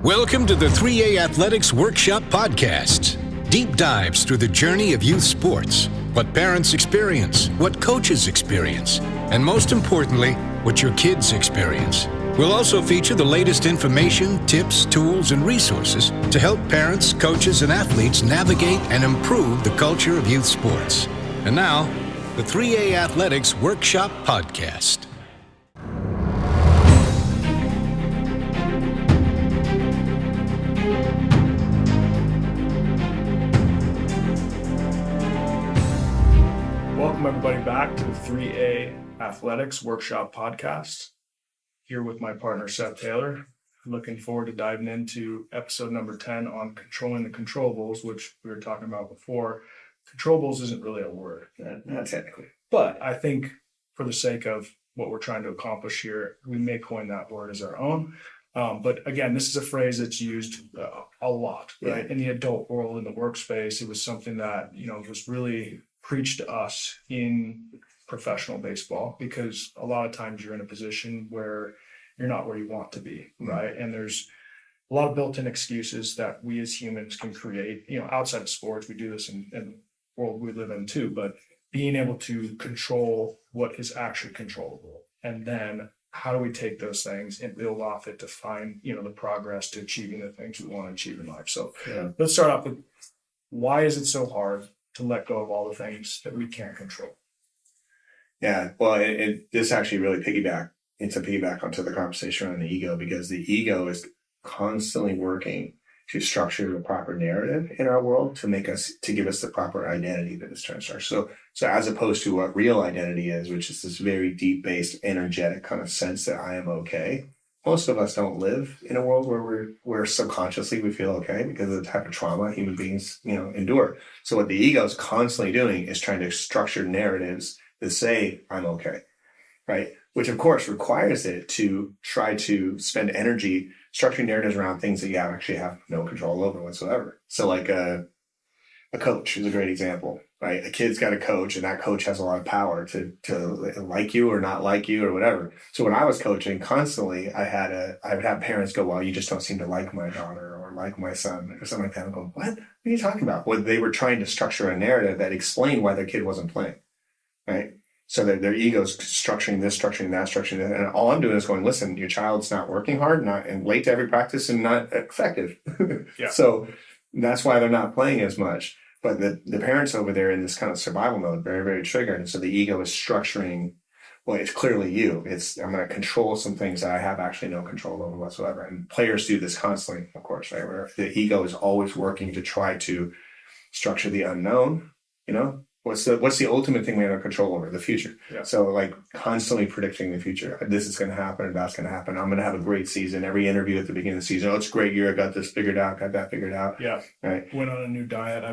Welcome to the 3A Athletics Workshop Podcast. Deep dives through the journey of youth sports, what parents experience, what coaches experience, and most importantly, what your kids experience. We'll also feature the latest information, tips, tools, and resources to help parents, coaches, and athletes navigate and improve the culture of youth sports. And now, the 3A Athletics Workshop Podcast. Welcome everybody back to the 3A Athletics Workshop Podcast. Here with my partner Seth Taylor. Looking forward to diving into episode number 10 on controlling the controllables, which we were talking about before. Controllables isn't really a word, not technically. But I think for the sake of what we're trying to accomplish here, we may coin that word as our own. But again, this is a phrase that's used a lot, right? In the adult world, in the workspace, it was something that, was really preached to us in professional baseball, because a lot of times you're in a position where you're not where you want to be, right? And there's a lot of built-in excuses that we as humans can create, outside of sports. We do this in the world we live in too, but being able to control what is actually controllable. And then how do we take those things and build off it to find, the progress to achieving the things we want to achieve in life. So let's start off with, why is it so hard to let go of all the things that we can't control? Yeah, well, this actually really piggyback onto the conversation around the ego, because the ego is constantly working to structure the proper narrative in our world to give us the proper identity that it's trying to structure. So as opposed to what real identity is, which is this very deep-based, energetic kind of sense that I am okay. Most of us don't live in a world where we're subconsciously we feel okay because of the type of trauma human beings, endure. So what the ego is constantly doing is trying to structure narratives that say I'm okay, right? Which of course requires it to try to spend energy structuring narratives around things that you actually have no control over whatsoever. So like a coach is a great example, right? A kid's got a coach, and that coach has a lot of power to like you or not like you or whatever. So when I was coaching constantly, I would have parents go, well, you just don't seem to like my daughter or like my son or something like that. I'm going, what are you talking about? Well, they were trying to structure a narrative that explained why their kid wasn't playing, right? So their ego's structuring this, structuring that, structuring that. And all I'm doing is going, listen, your child's not working hard, and late to every practice and not effective. So that's why they're not playing as much. But the parents over there in this kind of survival mode, very, very triggered. And so the ego is structuring, well, it's clearly you. I'm going to control some things that I have actually no control over whatsoever. And players do this constantly, of course, right? Where the ego is always working to try to structure the unknown, What's the ultimate thing we have no control over? The future. Yeah. So like constantly predicting the future. This is going to happen and that's going to happen. I'm going to have a great season. Every interview at the beginning of the season. Oh, it's a great year. I got this figured out. Got that figured out. Yeah. Right. Went on a new diet.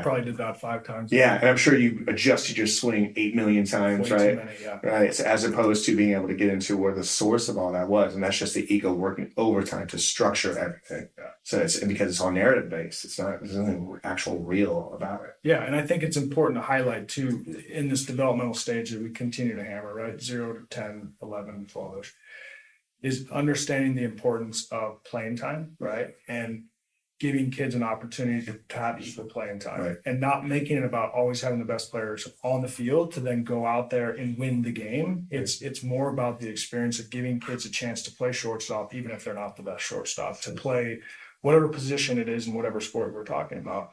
Probably did that 5 times. Yeah. And I'm sure you adjusted your swing 8 million times, right? Right. So as opposed to being able to get into where the source of all that was. And that's just the ego working overtime to structure everything. Yeah. So because it's all narrative based. There's nothing actual real about it. Yeah. And I think it's important to highlight too, in this developmental stage that we continue to hammer, right? 0 to 10, 11, 12-ish, is understanding the importance of playing time, right? And giving kids an opportunity to have equal playing time, right? And not making it about always having the best players on the field to then go out there and win the game. It's more about the experience of giving kids a chance to play shortstop, even if they're not the best shortstop, to play whatever position it is in whatever sport we're talking about.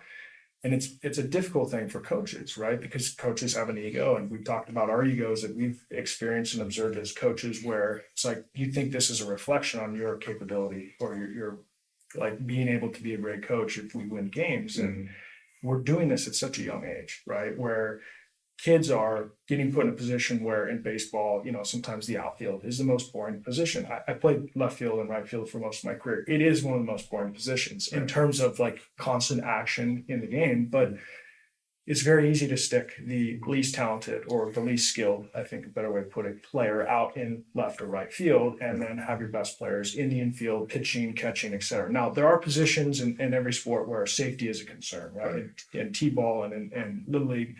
And it's a difficult thing for coaches, right? Because coaches have an ego, and we've talked about our egos that we've experienced and observed as coaches, where it's like, you think this is a reflection on your capability or your like being able to be a great coach if we win games. And we're doing this at such a young age, right? Where kids are getting put in a position where in baseball, sometimes the outfield is the most boring position. I played left field and right field for most of my career. It is one of the most boring positions in terms of like constant action in the game, but it's very easy to stick the least talented or the least skilled, I think a better way to put it, player out in left or right field, and then have your best players in the infield, pitching, catching, et cetera. Now, there are positions in every sport where safety is a concern, right? In T-ball and in Little League.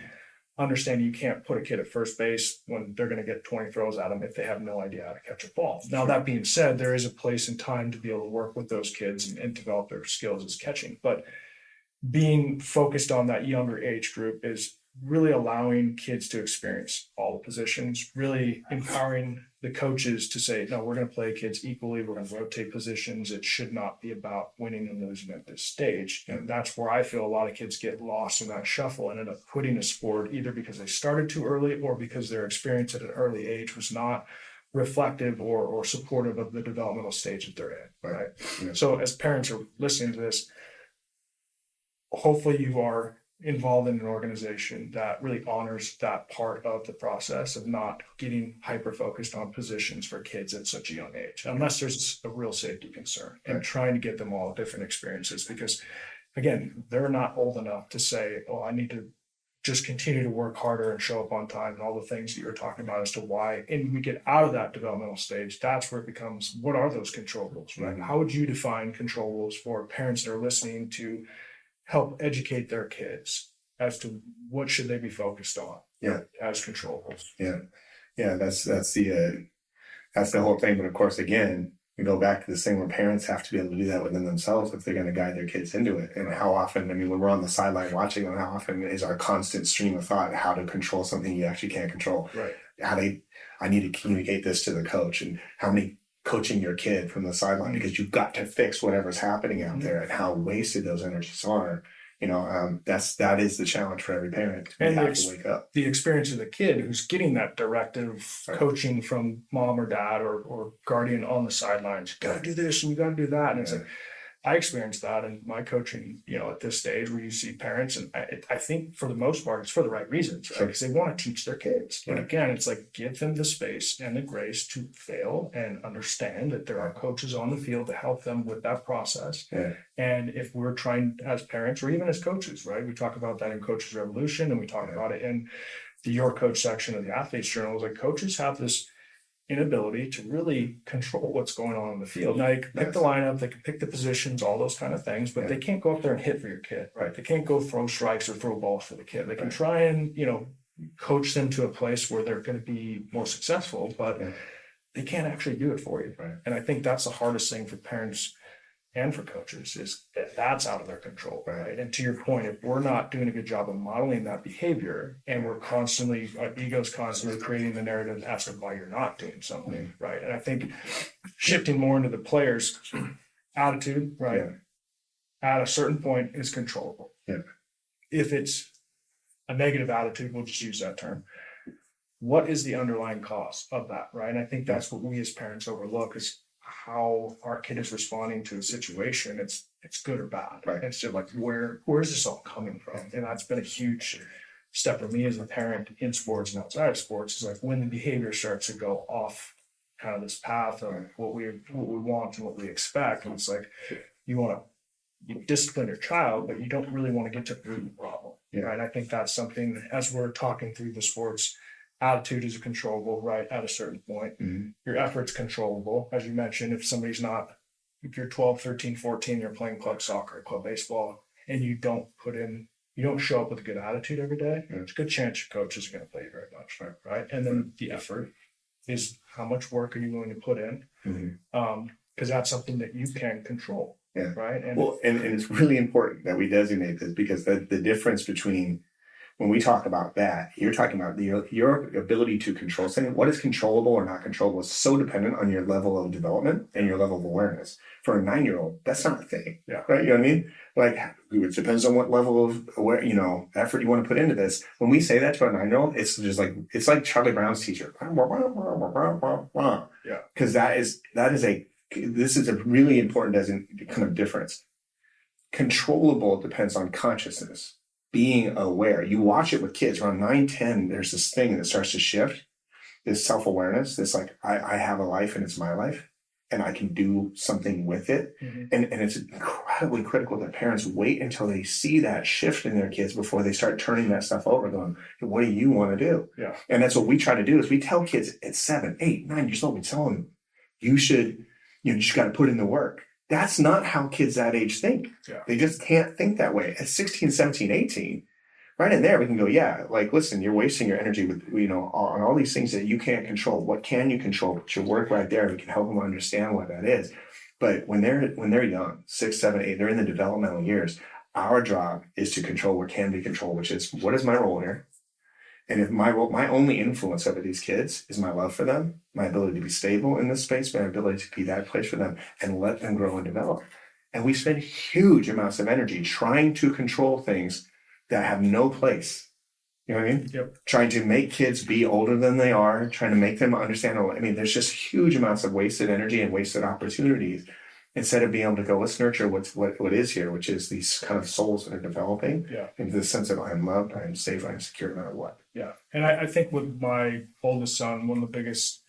understanding you can't put a kid at first base when they're going to get 20 throws at them if they have no idea how to catch a ball. Now, that being said, there is a place and time to be able to work with those kids and develop their skills as catching. But being focused on that younger age group is really allowing kids to experience all the positions, really empowering the coaches to say, no, we're going to play kids equally. We're going to rotate positions. It should not be about winning and losing at this stage. And that's where I feel a lot of kids get lost in that shuffle and end up quitting a sport either because they started too early or because their experience at an early age was not reflective or supportive of the developmental stage that they're in. Right. Yeah. So as parents are listening to this, hopefully you are involved in an organization that really honors that part of the process of not getting hyper focused on positions for kids at such a young age, unless there's a real safety concern, and trying to get them all different experiences, because again, they're not old enough to say, oh, I need to just continue to work harder and show up on time and all the things that you're talking about as to why. And we get out of that developmental stage, that's where it becomes, what are those controllables, right? How would you define controllables for parents that are listening to help educate their kids as to what should they be focused on as controllables? That's the whole thing. But of course, again, we go back to this thing where parents have to be able to do that within themselves if they're going to guide their kids into it. And how often, I mean, when we're on the sideline watching them, how often is our constant stream of thought how to control something you actually can't control? Right. I need to communicate this to the coach, and how many coaching your kid from the sideline because you've got to fix whatever's happening out there, and how wasted those energies are. That is the challenge for every parent. And have to wake up. The experience of the kid who's getting that directive coaching from mom or dad or guardian on the sidelines. You got to do this and you got to do that. And it's like, I experienced that in my coaching, at this stage where you see parents, and I think for the most part, it's for the right reasons, right? Because they want to teach their kids. And again, it's like, give them the space and the grace to fail and understand that there are coaches on the field to help them with that process. Yeah. And if we're trying as parents or even as coaches, right? We talk about that in Coaches Revolution, and we talk about it in the Your Coach section of the Athletes Journal. It's like coaches have this inability to really control what's going on in the field. Now, you can pick the lineup, they can pick the positions, all those kind of things, but they can't go up there and hit for your kid, right? They can't go throw strikes or throw balls for the kid. They can try and, coach them to a place where they're going to be more successful, but they can't actually do it for you. Right. And I think that's the hardest thing for parents and for coaches is that's out of their control, right? And to your point, if we're not doing a good job of modeling that behavior, and we're constantly, our ego's constantly creating the narrative as to why you're not doing something, right? And I think shifting more into the player's attitude, right, at a certain point is controllable. Yeah. If it's a negative attitude, we'll just use that term. What is the underlying cause of that, right? And I think that's what we as parents overlook is how our kid is responding to a situation. It's good or bad, right? It's just like, where is this all coming from? And that's been a huge step for me as a parent in sports and outside of sports, is like when the behavior starts to go off kind of this path of what we want and what we expect. And it's like, you discipline your child, but you don't really want to get to the root of the problem, right? I think that's something, as we're talking through the sports, attitude is controllable, right? At a certain point, your effort's controllable. As you mentioned, if you're 12, 13, 14, you're playing club soccer, club baseball, and you don't show up with a good attitude every day, there's a good chance your coach isn't going to play you very much, right? And then the effort is how much work are you willing to put in? Because that's something that you can control, right? And it's really important that we designate this, because the difference between, when we talk about that, you're talking about your ability to control something. What is controllable or not controllable is so dependent on your level of development and your level of awareness. For a 9-year-old, that's not a thing, right? You know what I mean? Like, it depends on what level of effort you want to put into this. When we say that to a 9-year-old, it's just like, it's like Charlie Brown's teacher. Because this is a really important kind of difference. Controllable depends on consciousness. Being aware. You watch it with kids around 9, 10, there's this thing that starts to shift, this self-awareness, this like, I have a life and it's my life and I can do something with it. And it's incredibly critical that parents wait until they see that shift in their kids before they start turning that stuff over, going, what do you want to do? Yeah. And that's what we try to do, is we tell kids at 7, 8, 9 years old, we tell them, you just got to put in the work. That's not how kids that age think. Yeah. They just can't think that way. At 16, 17, 18, right in there, we can go, yeah, like, listen, you're wasting your energy with, on all these things that you can't control. What can you control? Put your work right there. We can help them understand what that is. But when they're young, 6, 7, 8, they're in the developmental years. Our job is to control what can be controlled, which is, what is my role here? And if my only influence over these kids is my love for them, my ability to be stable in this space, my ability to be that place for them and let them grow and develop. And we spend huge amounts of energy trying to control things that have no place. You know what I mean? Yep. Trying to make kids be older than they are, trying to make them understand. I mean, there's just huge amounts of wasted energy and wasted opportunities instead of being able to go, let's nurture what is here, which is these kind of souls that are developing into the sense of I am loved, I am safe, I am secure no matter what. Yeah. And I think with my oldest son, one of the biggest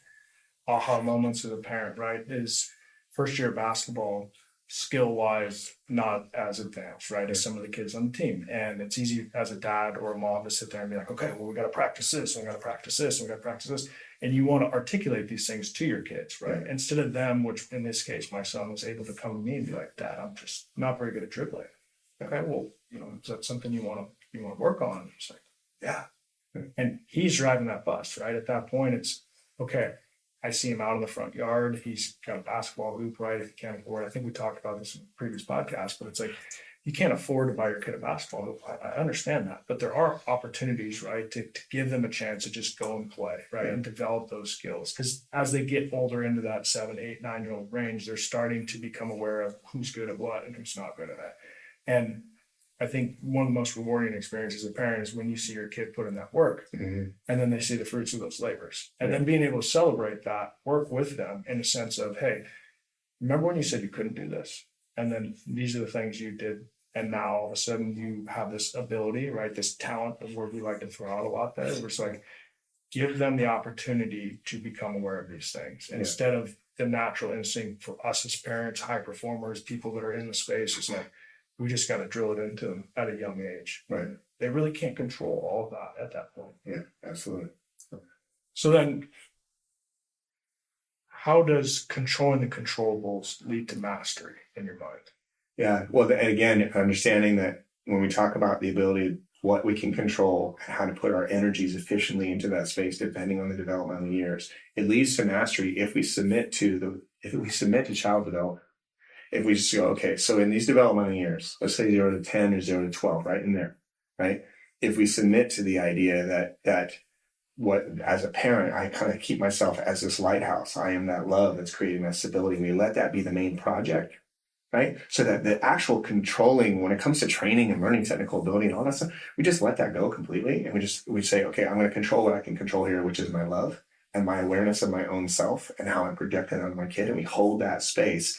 aha moments as a parent, right, is first year basketball, skill-wise, not as advanced, right, as some of the kids on the team. And it's easy as a dad or a mom to sit there and be like, okay, well, we got to practice this, and we got to practice this, and we got to practice this. And you want to articulate these things to your kids, right? Instead of them, which in this case, my son was able to come to me and be like, Dad, I'm just not very good at dribbling. Okay, well, is that something you want to work on? And it's like, yeah. And he's driving that bus, right? At that point, it's okay. I see him out in the front yard. He's got a basketball hoop, right? If he can't afford it. I think we talked about this in the previous podcast, but it's like, you can't afford to buy your kid a basketball hoop. I understand that, but there are opportunities, right, to give them a chance to just go and play, right, and develop those skills. Because as they get older into that 7, 8, 9-year-old range, they're starting to become aware of who's good at what and who's not good at that. And I think one of the most rewarding experiences as a parent is when you see your kid put in that work and then they see the fruits of those labors. And then being able to celebrate that work with them in a sense of, hey, remember when you said you couldn't do this? And then these are the things you did. And now all of a sudden you have this ability, right? This talent, the word we like to throw out a lot there. We're just like, give them the opportunity to become aware of these things instead of the natural instinct for us as parents, high performers, people that are in the space. It's like, we just got to drill it into them at a young age. Right. They really can't control all of that at that point. Yeah, absolutely. So then how does controlling the controllables lead to mastery in your mind? Yeah. Well, and again, understanding that when we talk about the ability, what we can control and how to put our energies efficiently into that space, depending on the developmental years, it leads to mastery if we submit to child development. If we just go, okay, so in these developmental years, let's say 0 to 10 or 0 to 12, right in there, right? If we submit to the idea that what, as a parent, I kind of keep myself as this lighthouse. I am that love that's creating that stability. We let that be the main project, right? So that the actual controlling, when it comes to training and learning technical ability and all that stuff, we just let that go completely. And we say, okay, I'm going to control what I can control here, which is my love and my awareness of my own self and how I'm projecting on my kid. And we hold that space.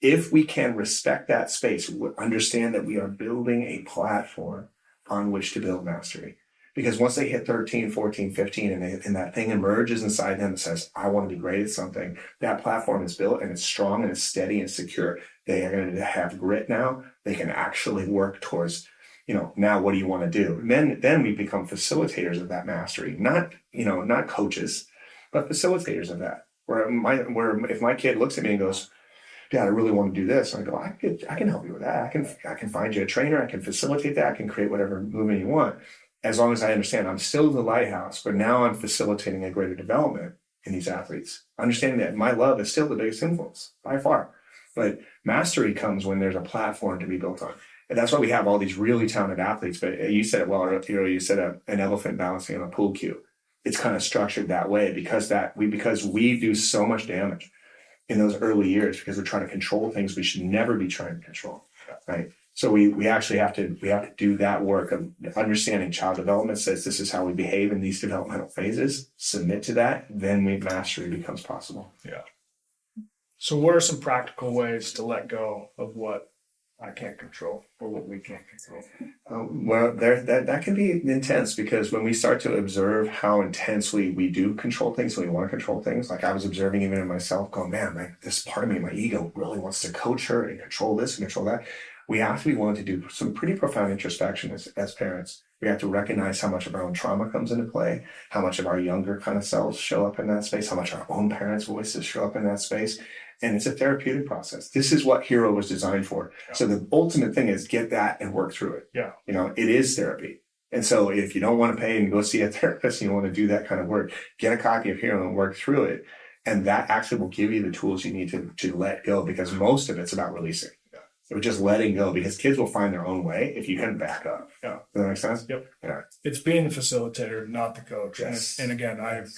If we can respect that space, understand that we are building a platform on which to build mastery. Because once they hit 13, 14, 15, and that thing emerges inside them that says, I want to be great at something, that platform is built and it's strong and it's steady and secure. They are going to have grit now. They can actually work towards, now what do you want to do? And then we become facilitators of that mastery, not coaches, but facilitators of that. Where if my kid looks at me and goes, Dad, I really want to do this. I go, I can help you with that. I can find you a trainer. I can facilitate that. I can create whatever movement you want. As long as I understand I'm still the lighthouse, but now I'm facilitating a greater development in these athletes. Understanding that my love is still the biggest influence by far. But mastery comes when there's a platform to be built on. And that's why we have all these really talented athletes. But you said it well, you said an elephant balancing on a pool cue. It's kind of structured that way because we do so much damage in those early years because we're trying to control things we should never be trying to control, right? So we actually have to do that work of understanding child development says this is how we behave in these developmental phases, submit to that, then mastery becomes possible. Yeah. So what are some practical ways to let go of what I can't control or what we can't control? That can be intense because when we start to observe how intensely we do control things, when we want to control things, like I was observing even in myself going, man, this part of me, my ego really wants to coach her and control this and control that. We have to be willing to do some pretty profound introspection as parents. We have to recognize how much of our own trauma comes into play, how much of our younger kind of selves show up in that space, how much our own parents' voices show up in that space. And it's a therapeutic process. This is what Hero was designed for. Yeah. So the ultimate thing is get that and work through it. Yeah. It is therapy. And so if you don't want to pay and go see a therapist, you want to do that kind of work, get a copy of Hero and work through it. And that actually will give you the tools you need to let go, because most of it's about releasing. So just letting go, because kids will find their own way if you can back up. Yeah. Does that make sense? Yep. Yeah. It's being the facilitator, not the coach. Yes. And again, I've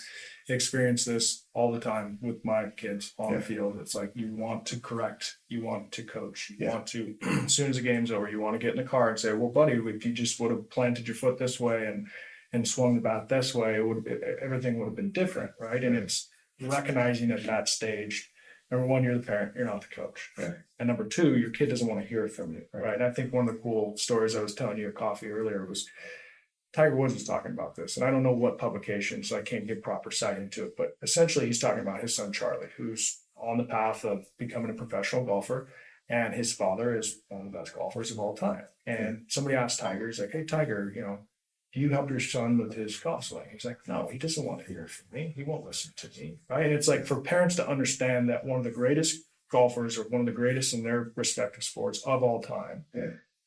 experienced this all the time with my kids on Yeah. the field. It's like, you want to correct, you want to coach, you Yeah. want to, as soon as the game's over, you want to get in the car and say, well, buddy, if you just would have planted your foot this way and swung the bat this way, everything would have been different, right? And it's recognizing at that stage, number one, you're the parent, you're not the coach. Right. And number two, your kid doesn't want to hear it from you, right? And I think one of the cool stories I was telling you at coffee earlier was Tiger Woods was talking about this, and I don't know what publication, so I can't give proper citing to it, but essentially he's talking about his son Charlie, who's on the path of becoming a professional golfer, and his father is one of the best golfers of all time. And somebody asked Tiger, he's like, hey, Tiger, do you help your son with his golf swing? He's like, no, he doesn't want to hear from me. He won't listen to me, right? And it's like, for parents to understand that one of the greatest golfers, or one of the greatest in their respective sports of all time,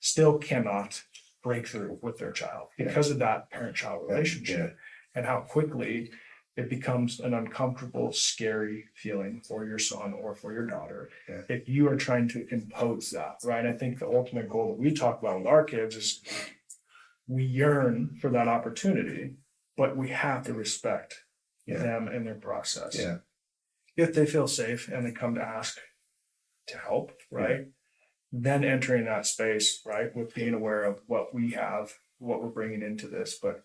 still cannot break through with their child because of that parent-child relationship, and how quickly it becomes an uncomfortable, scary feeling for your son or for your daughter if you are trying to impose that, right? I think the ultimate goal that we talk about with our kids is we yearn for that opportunity, but we have to respect them and their process. Yeah. If they feel safe and they come to ask to help, right? Then entering that space, right, with being aware of what we have, what we're bringing into this, but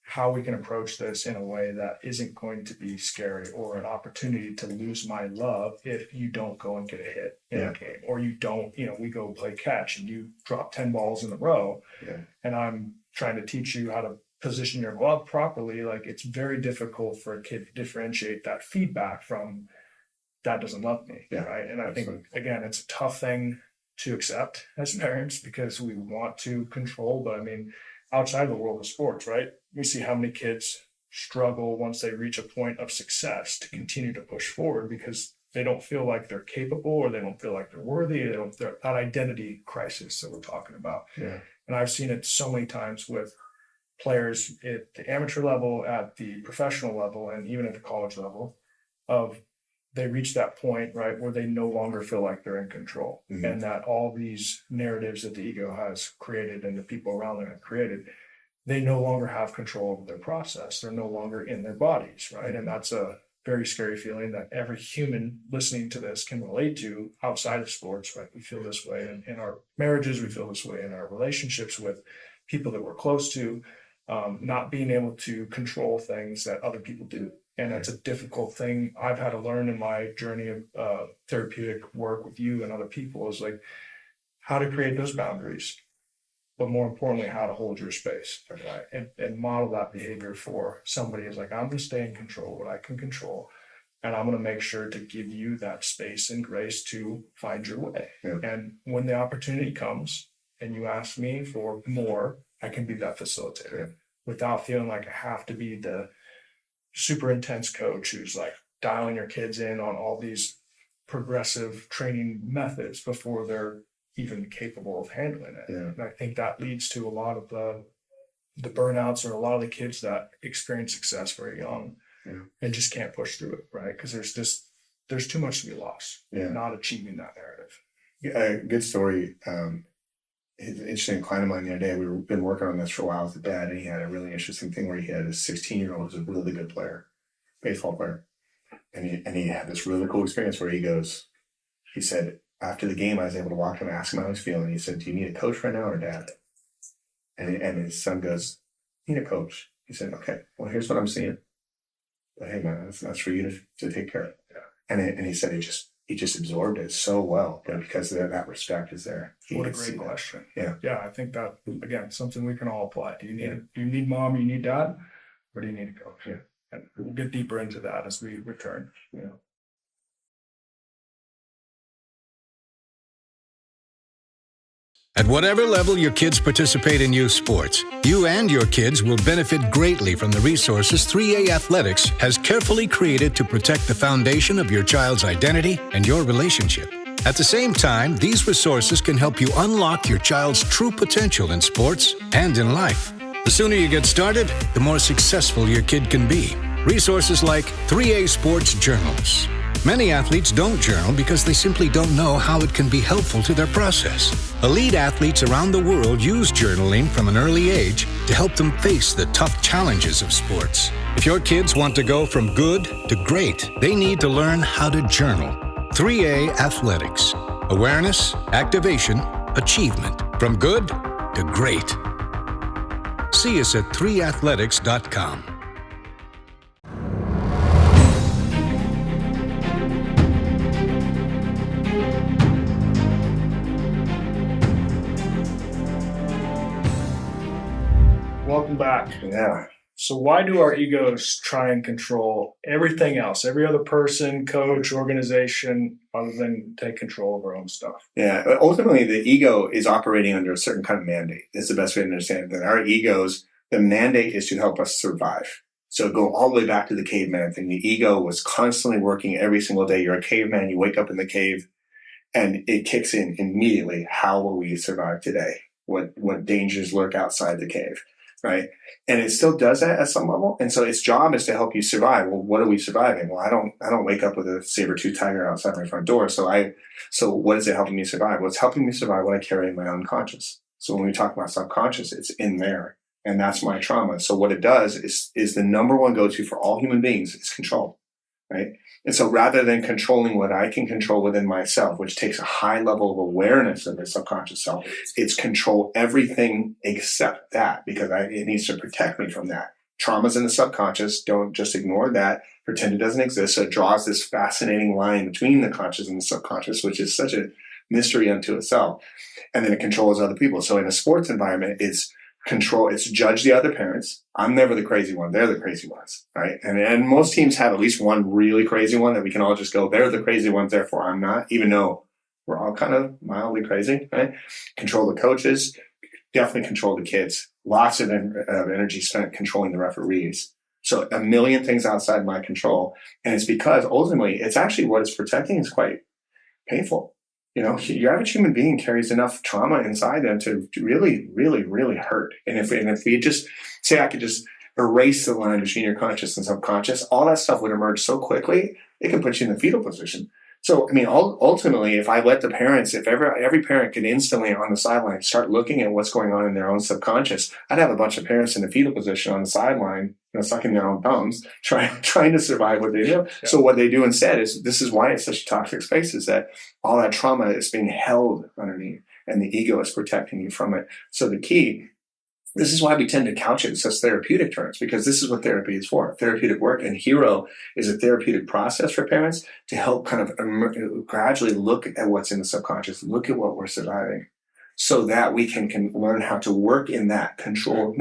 how we can approach this in a way that isn't going to be scary or an opportunity to lose my love if you don't go and get a hit in a game, or you don't, we go play catch and you drop 10 balls in a row and I'm trying to teach you how to position your glove properly. Like, it's very difficult for a kid to differentiate that feedback from that doesn't love me, right? And I think, again, it's a tough thing to accept as parents because we want to control, but I mean, outside the world of sports, right? We see how many kids struggle once they reach a point of success to continue to push forward because they don't feel like they're capable, or they don't feel like they're worthy. That identity crisis that we're talking about. Yeah. And I've seen it so many times with players at the amateur level, at the professional level, and even at the college level, of they reach that point, right, where they no longer feel like they're in control. And that all these narratives that the ego has created and the people around them have created, they no longer have control over their process. They're no longer in their bodies, right? And that's a very scary feeling that every human listening to this can relate to outside of sports, right? We feel this way in our marriages. We feel this way in our relationships with people that we're close to, not being able to control things that other people do. And that's a difficult thing I've had to learn in my journey of therapeutic work with you and other people, is like how to create those boundaries, but more importantly, how to hold your space, right? And model that behavior for somebody. Is like, I'm going to stay in control of what I can control, and I'm going to make sure to give you that space and grace to find your way. And when the opportunity comes and you ask me for more, I can be that facilitator without feeling like I have to be the super intense coach who's like dialing your kids in on all these progressive training methods before they're even capable of handling it. And I think that leads to a lot of the burnouts, or a lot of the kids that experience success very young and just can't push through it, right? Because there's too much to be lost, not achieving that narrative. A good story. Interesting client of mine the other day, we've been working on this for a while with the dad, and he had a really interesting thing where he had a 16-year-old who's a really good player, baseball player. And he had this really cool experience where he said, after the game, I was able to walk him and ask him how he's feeling. He said, do you need a coach right now or dad? And his son goes, need a coach. He said, okay, well, here's what I'm seeing. But hey, man, that's for you to take care of. And he said he just absorbed it so well, because that respect is there. What a great question. Yeah. I think that, again, something we can all apply. Do you need mom, you need dad, or do you need a coach? And we'll get deeper into that as we return. At whatever level your kids participate in youth sports, you and your kids will benefit greatly from the resources 3A Athletics has carefully created to protect the foundation of your child's identity and your relationship. At the same time, these resources can help you unlock your child's true potential in sports and in life. The sooner you get started, the more successful your kid can be. Resources like 3A Sports Journals. Many athletes don't journal because they simply don't know how it can be helpful to their process. Elite athletes around the world use journaling from an early age to help them face the tough challenges of sports. If your kids want to go from good to great, they need to learn how to journal. 3A Athletics. Awareness, activation, achievement. From good to great. See us at 3athletics.com. Welcome back. Yeah. So why do our egos try and control everything else, every other person, coach, organization, other than take control of our own stuff? Yeah. But ultimately, the ego is operating under a certain kind of mandate. It's the best way to understand it. That our egos, the mandate is to help us survive. So go all the way back to the caveman thing. The ego was constantly working every single day. You're a caveman. You wake up in the cave and it kicks in immediately. How will we survive today? What dangers lurk outside the cave? Right. And it still does that at some level. And so its job is to help you survive. Well, what are we surviving? Well, I don't wake up with a saber-tooth tiger outside my front door. So what is it helping me survive? Well, it's helping me survive what I carry in my unconscious. So when we talk about subconscious, it's in there. And that's my trauma. So what it does is the number one go-to for all human beings is control. Right. And so rather than controlling what I can control within myself, which takes a high level of awareness of the subconscious self, it's control everything except that, because it needs to protect me from that. Trauma's in the subconscious. Don't just ignore that. Pretend it doesn't exist. So it draws this fascinating line between the conscious and the subconscious, which is such a mystery unto itself. And then it controls other people. So in a sports environment, it's control, it's judge the other parents. I'm never the crazy one. They're the crazy ones, right? And most teams have at least one really crazy one that we can all just go, they're the crazy ones, therefore I'm not, even though we're all kind of mildly crazy, right? Control the coaches, definitely control the kids. Lots of energy spent controlling the referees. So a million things outside my control. And it's because ultimately it's actually what it's protecting is quite painful. You know, your average human being carries enough trauma inside them to really, really, really hurt. And if we just say I could just erase the line between your conscious and subconscious, all that stuff would emerge so quickly, it can put you in the fetal position. So, I mean, ultimately, if I let the parents, if every parent could instantly on the sideline start looking at what's going on in their own subconscious, I'd have a bunch of parents in the fetal position on the sideline, sucking their own thumbs, trying to survive what they do. Yeah. So what they do instead is, this is why it's such a toxic space, is that all that trauma is being held underneath and the ego is protecting you from it. So the key, this is why we tend to couch it in such therapeutic terms, because this is what therapy is for. Therapeutic work, and HERO is a therapeutic process for parents to help kind of gradually look at what's in the subconscious, look at what we're surviving, so that we can learn how to work in that control.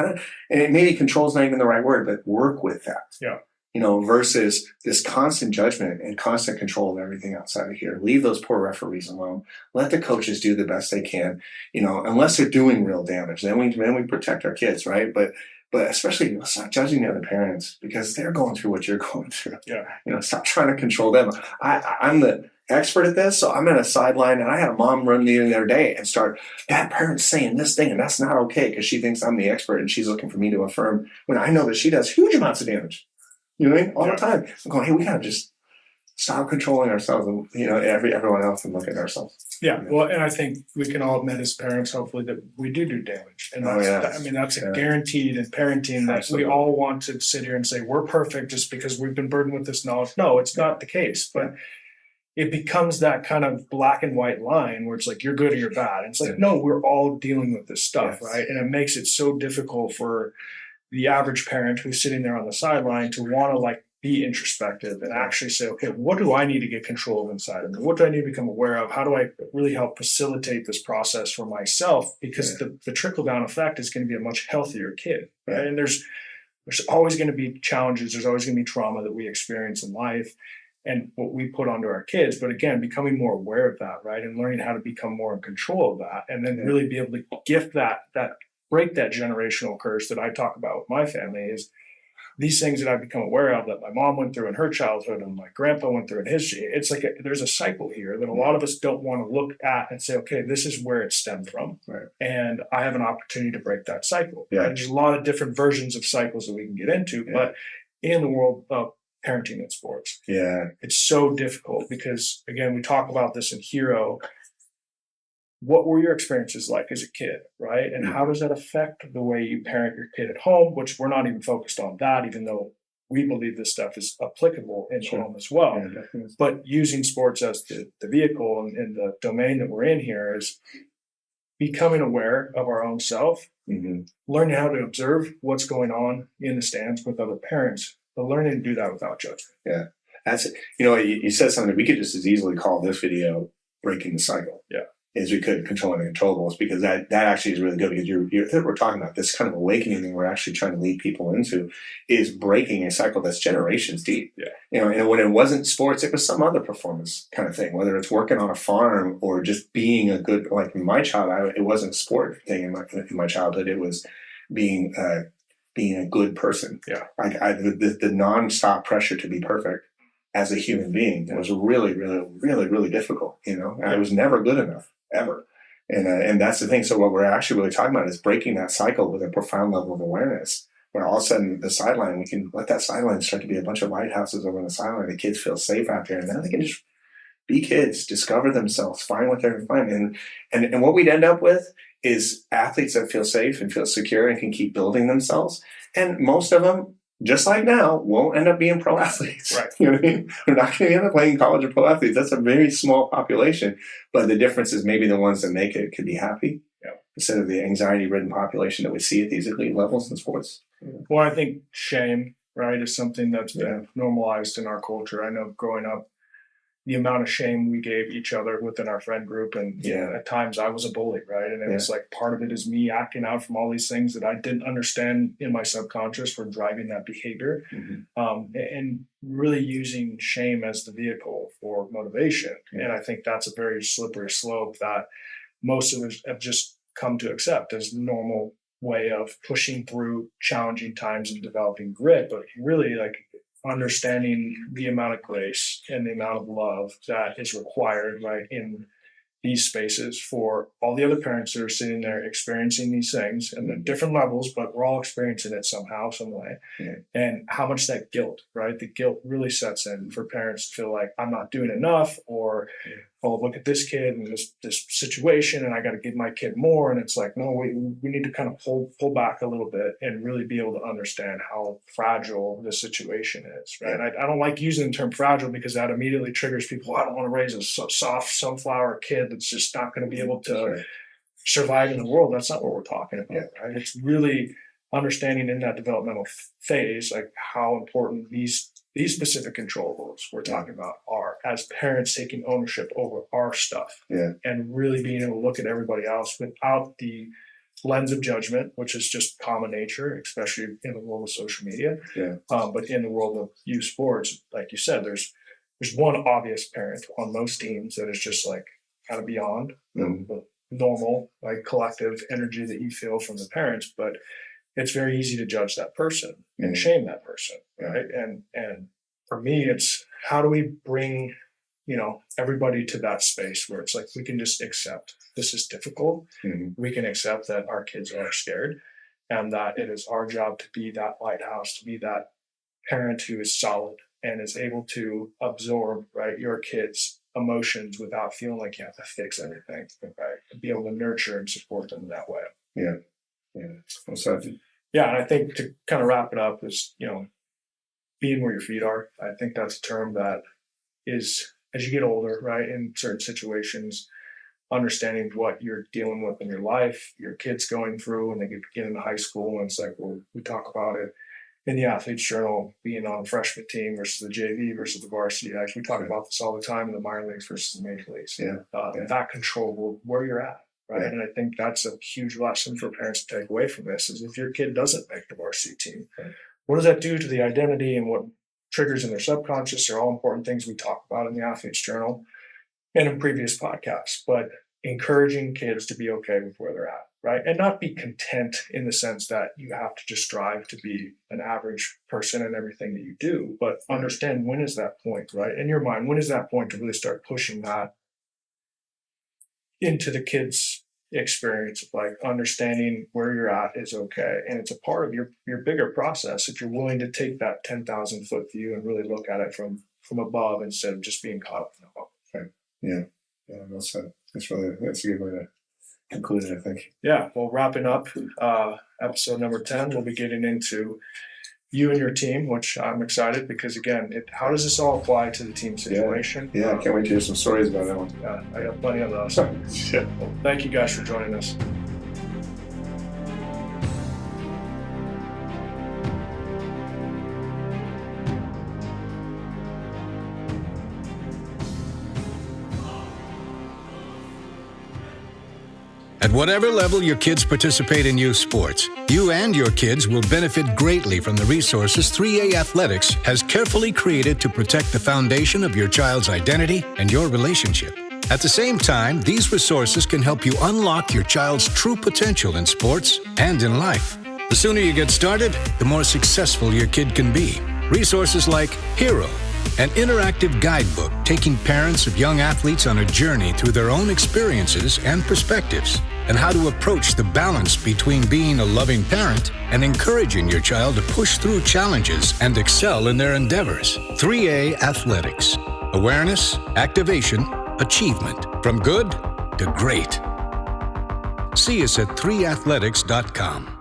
And maybe control is not even the right word, but work with that. Yeah. You know, versus this constant judgment and constant control of everything outside of here. Leave those poor referees alone. Let the coaches do the best they can, you know, unless they're doing real damage. Then we protect our kids, right? But especially stop judging the other parents, because they're going through what you're going through. Yeah. You know, stop trying to control them. I'm the expert at this, so I'm at a sideline, and I had a mom run me the other day and start, that parent's saying this thing, and that's not okay, because she thinks I'm the expert and she's looking for me to affirm when I know that she does huge amounts of damage. You know what I mean? All the time. I'm going, hey, we gotta just stop controlling ourselves and, you know, everyone else, and look at ourselves. Yeah. Well, and I think we can all admit as parents, hopefully, that we do damage. And that's a guaranteed in parenting, that Absolutely. we all want to sit here and say we're perfect just because we've been burdened with this knowledge. No, it's not the case. But it becomes that kind of black and white line where it's like, you're good or you're bad. And it's like, no, we're all dealing with this stuff, right? And it makes it so difficult for the average parent who's sitting there on the sideline to want to like be introspective and actually say, okay, what do I need to get control of inside of me? What do I need to become aware of? How do I really help facilitate this process for myself? Because the trickle down effect is going to be a much healthier kid, right? And there's always going to be challenges. There's always going to be trauma that we experience in life and what we put onto our kids. But again, becoming more aware of that, right? And learning how to become more in control of that, and then really be able to gift that break that generational curse that I talk about with my family is these things that I've become aware of that my mom went through in her childhood and my grandpa went through in his, it's like there's a cycle here that a lot of us don't want to look at and say, okay, this is where it stemmed from. Right. And I have an opportunity to break that cycle. Yeah. And there's a lot of different versions of cycles that we can get into, but in the world of parenting in sports, it's so difficult because, again, we talk about this in Hero. What were your experiences like as a kid, right? And how does that affect the way you parent your kid at home, which we're not even focused on that, even though we believe this stuff is applicable in home as well. But using sports as the vehicle and the domain that we're in here is becoming aware of our own self, learning how to observe what's going on in the stands with other parents, but learning to do that without judgment. Yeah. That's, you said something we could just as easily call this video breaking the cycle. Yeah. As we could controlling the controllables, because that actually is really good, because we're talking about this kind of awakening thing we're actually trying to lead people into is breaking a cycle that's generations deep. Yeah. And when it wasn't sports, it was some other performance kind of thing, whether it's working on a farm or just being a good, like in my childhood, it wasn't a sport thing in my childhood. It was being a good person. Yeah. Like the nonstop pressure to be perfect as a human being was really, really, really, really difficult. And I was never good enough. Ever. And that's the thing. So what we're actually really talking about is breaking that cycle with a profound level of awareness, where all of a sudden the sideline, we can let that sideline start to be a bunch of lighthouses over on the sideline. The kids feel safe out there, and now they can just be kids, discover themselves, find what they're finding. And what we'd end up with is athletes that feel safe and feel secure and can keep building themselves. And most of them, just like now, won't end up being pro athletes. Right. You know what I mean? We're not going to end up playing college or pro athletes. That's a very small population. But the difference is maybe the ones that make it could be happy instead of the anxiety-ridden population that we see at these elite levels in sports. Well, I think shame, right, is something that's been normalized in our culture. I know growing up, the amount of shame we gave each other within our friend group. And at times I was a bully, right? And it was like part of it is me acting out from all these things that I didn't understand in my subconscious were driving that behavior. And really using shame as the vehicle for motivation. And I think that's a very slippery slope that most of us have just come to accept as normal way of pushing through challenging times and developing grit. But really, like, understanding the amount of grace and the amount of love that is required, right, in these spaces for all the other parents that are sitting there experiencing these things and at different levels, but we're all experiencing it somehow, some way. And how much that guilt, right? The guilt really sets in for parents to feel like I'm not doing enough, or oh, look at this kid and this situation, and I got to give my kid more. And it's like, no, we need to kind of pull back a little bit and really be able to understand how fragile the situation is, right? I don't like using the term fragile because that immediately triggers people. I don't want to raise a soft sunflower kid that's just not going to be able to survive in the world. That's not what we're talking about, right? It's really understanding in that developmental phase, like how important these specific controllables we're talking about are, as parents taking ownership over our stuff and really being able to look at everybody else without the lens of judgment, which is just common nature, especially in the world of social media. But in the world of youth sports, like you said, there's one obvious parent on most teams that is just like kind of beyond the normal, like collective energy that you feel from the parents, but it's very easy to judge that person and shame that person, right? And for me, it's how do we bring, everybody to that space where it's like we can just accept this is difficult. We can accept that our kids are scared, and that it is our job to be that lighthouse, to be that parent who is solid and is able to absorb, right, your kids' emotions without feeling like you have to fix everything, right? Be able to nurture and support them that way. And I think to kind of wrap it up is, being where your feet are. I think that's a term that is, as you get older, right, in certain situations, understanding what you're dealing with in your life, your kids going through when they get into high school. And it's like, well, we talk about it in the Athletes Journal, being on a freshman team versus the JV versus the varsity. Actually, we talk about this all the time in the minor leagues versus the major leagues. That control where you're at. Right. And I think that's a huge lesson for parents to take away from this is if your kid doesn't make the varsity team, what does that do to the identity and what triggers in their subconscious are all important things we talk about in the Athletes Journal and in previous podcasts, but encouraging kids to be okay with where they're at, right? And not be content in the sense that you have to just strive to be an average person in everything that you do, but understand when is that point, right? In your mind, when is that point to really start pushing that into the kids' experience of like understanding where you're at is okay. And it's a part of your bigger process if you're willing to take that 10,000 foot view and really look at it from above instead of just being caught up in the bubble. Right. Yeah, well said. That's a good way to conclude it, I think. Yeah, well, wrapping up episode number 10, we'll be getting into you and your team, which I'm excited because, again, how does this all apply to the team situation? Yeah, I can't wait to hear some stories about that one. Yeah, I got plenty of those. Yeah. Well, thank you guys for joining us. At whatever level your kids participate in youth sports, you and your kids will benefit greatly from the resources 3A Athletics has carefully created to protect the foundation of your child's identity and your relationship. At the same time, these resources can help you unlock your child's true potential in sports and in life. The sooner you get started, the more successful your kid can be. Resources like Hero, an interactive guidebook taking parents of young athletes on a journey through their own experiences and perspectives, and how to approach the balance between being a loving parent and encouraging your child to push through challenges and excel in their endeavors. 3A Athletics. Awareness, activation, achievement. From good to great. See us at 3athletics.com.